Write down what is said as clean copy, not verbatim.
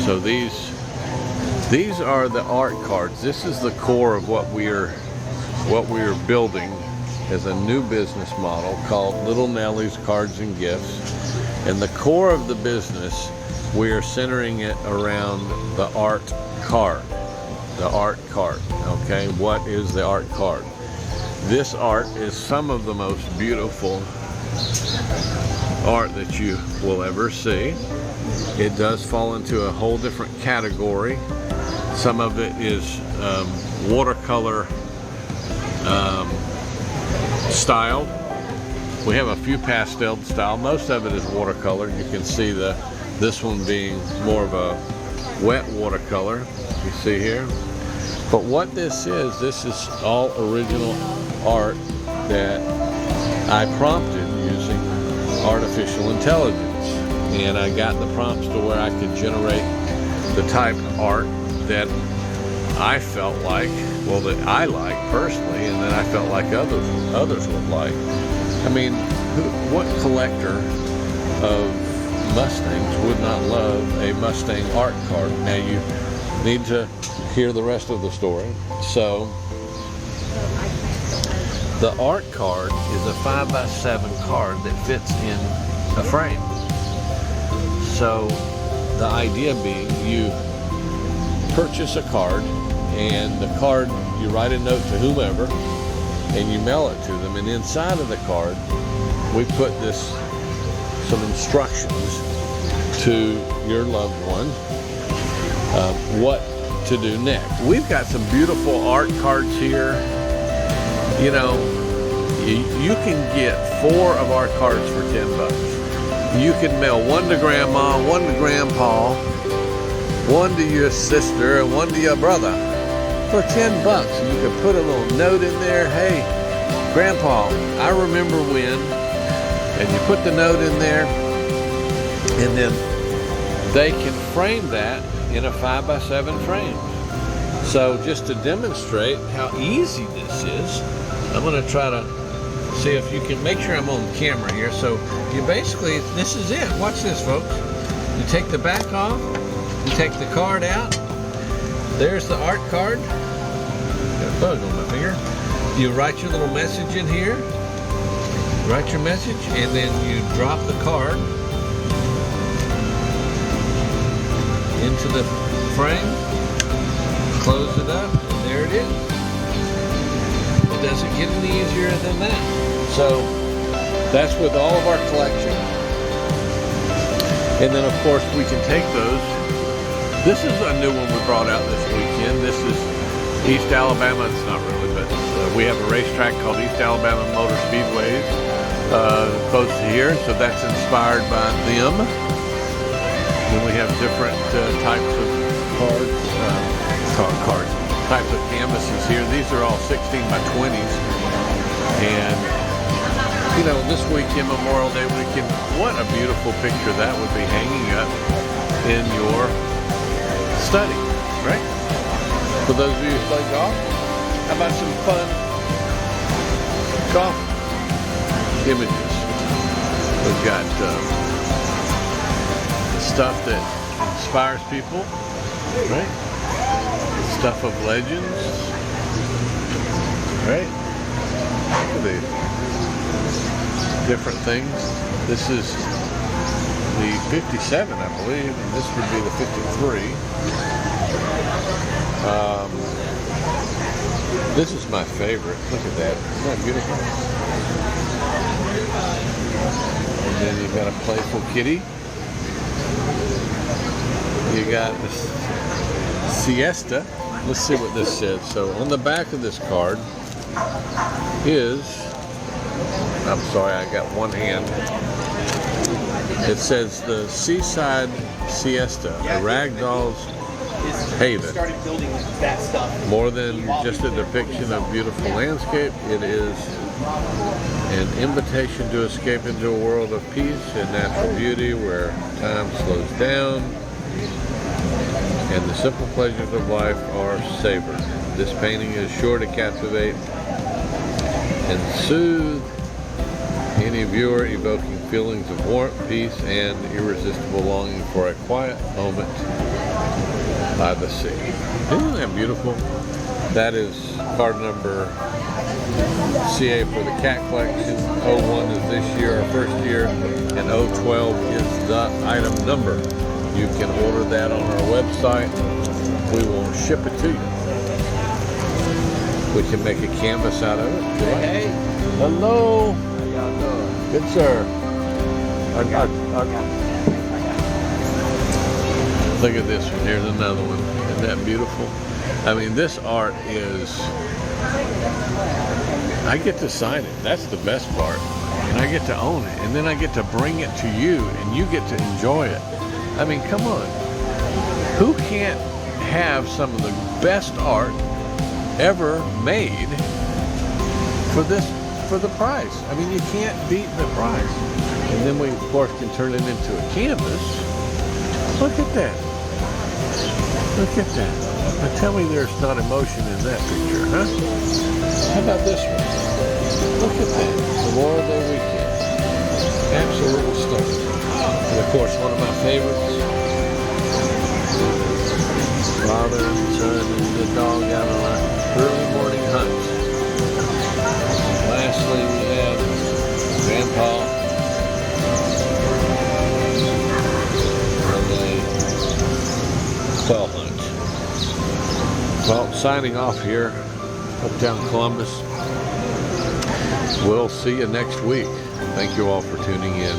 So these are the art cards. This is the core of what we are building as a new business model called Little Nellies Cards and Gifts. And the core of the business, we are centering it around the art card. The art card, okay? What is the art card? This art is some of the most beautiful art that you will ever see. It does fall into a whole different category. Some of it is watercolor styled. We have a few pastel style. Most of it is watercolor. You can see this one being more of a wet watercolor. You see here. But what this is all original art that I prompted using artificial intelligence. And I got the prompts to where I could generate the type of art that I felt like, well, that I like personally, and that I felt like others would like. I mean, what collector of Mustangs would not love a Mustang art card? Now you need to hear the rest of the story. So the art card is a 5x7 card that fits in a frame. So the idea being, you purchase a card, and the card, you write a note to whomever, and you mail it to them. And inside of the card, we put some instructions to your loved one, what to do next. We've got some beautiful art cards here. You know, you can get 4 of our cards for $10. You can mail one to Grandma, one to Grandpa, one to your sister, and one to your brother for $10. And you can put a little note in there. Hey, Grandpa, I remember when, and you put the note in there, and then they can frame that in a 5x7 frame. So just to demonstrate how easy this is, I'm going to try to see if you can make sure I'm on camera here. So you basically, this is it. Watch this, folks. You take the back off, you take the card out. There's the art card. Got a bug on my finger. You write your little message in here. Write your message, and then you drop the card into the frame. Close it up, and there it is. It doesn't get any easier than that. So that's with all of our collection. And then of course we can take those. This is a new one we brought out this weekend. This is East Alabama. It's not really, but we have a racetrack called East Alabama Motor Speedways close to here. So that's inspired by them. Then we have different types of types of canvases here. These are all 16 by 20s. And, you know, this weekend, Memorial Day weekend, what a beautiful picture that would be hanging up in your study, right? For those of you who play golf, how about some fun golf images? We've got stuff that inspires people, right? Stuff of legends, right? Look at these different things. This is the 57, I believe, and this would be the 53. This is my favorite. Look at that. Isn't that beautiful? And then you've got a playful kitty. You got this siesta. Let's see what this says. So on the back of this card is, I'm sorry, I got one hand. It says the Seaside Siesta, a ragdoll's haven. More than just a depiction of beautiful landscape, it is an invitation to escape into a world of peace and natural beauty where time slows down and the simple pleasures of life are savored. This painting is sure to captivate and soothe any viewer, evoking feelings of warmth, peace, and irresistible longing for a quiet moment by the sea. Isn't that beautiful? That is card number CA for the cat collection. 01 is this year, our first year, and 012 is the item number. You can order that on our website. We will ship it to you. We can make a canvas out of it. Hey. Hello. How y'all doing? Good, sir. Look at this one. Here's another one. Isn't that beautiful? I mean, this art is... I get to sign it. That's the best part. And I get to own it. And then I get to bring it to you, and you get to enjoy it. I mean, come on. Who can't have some of the best art ever made for the price? I mean, you can't beat the price. And then we, of course, can turn it into a canvas. Look at that. Look at that. Now tell me there's not emotion in that picture, huh? How about this one? Look at that. Memorial Day weekend. Absolutely stunning. And of course, one of my favorites. Father and son and the dog out on an early morning hunt. Lastly, we have Grandpa from a quail hunt. Well, signing off here, uptown Columbus. We'll see you next week. Thank you all for tuning in.